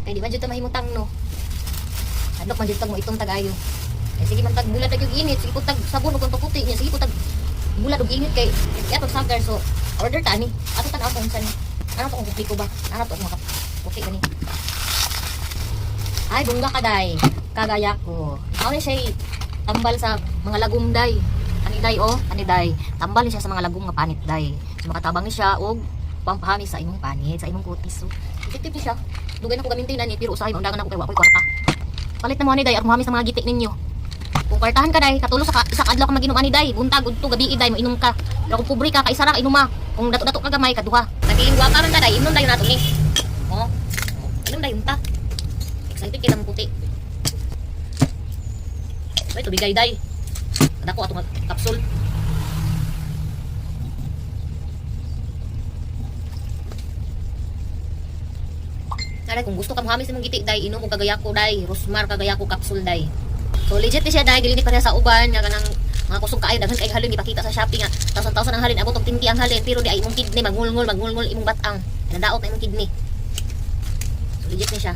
Kay di man jud ta mahimutang no. Adlok man jud tag mo itong tagayo. Eh sige man tag bulat na yung init, sige po tag sabon ug puti niya, sige po tag bulat og init kay atong sugar so order ta ni. Ato tan ako unsa ni. Ano to kung ko ba? Ano to mga puti gani. Ay bunga ka day. Kagaya ko. Ano siya tambal sa mga lagom day. Ani day. Tambal ni siya sa mga lagom nga panit day. So makatabang ni siya og pampahami sa imong panit, sa imong kutis. So effective ni siya. Dugay na ko gamintinan ni pero usahay undangan ako kay wa koy kwarta. Palit na mo ani day aron mahami sa mga gitik ninyo. Kung kwartahan ka day, katulo sa isa kadlaw ka mag-inom ani day, buntag udto gabi day mo inom ka. Pero kung pobre ka kaisa ra inuma. Kung dato-dato ka gamay kaduha. Naging guwapa man ka day, inom day nato ni. Oh. Inom day unta. Excited kita mo puti. Ay, tubigay day. Dako atong kapsul. Kaya kung gusto ka mahamis ng giti day, inom mo kagayako day, Rosmar kagayako kapsul day. So legit ni siya day, dili ni pareha sa uban nga kanang mga kusog kaayo daghan kay halin ipakita sa Shopee nga 1,000 ang halin abot og 20 ang halin pero di ay imong kidney magngulngol imong batang. Nadaot na imong kidney. So legit ni siya.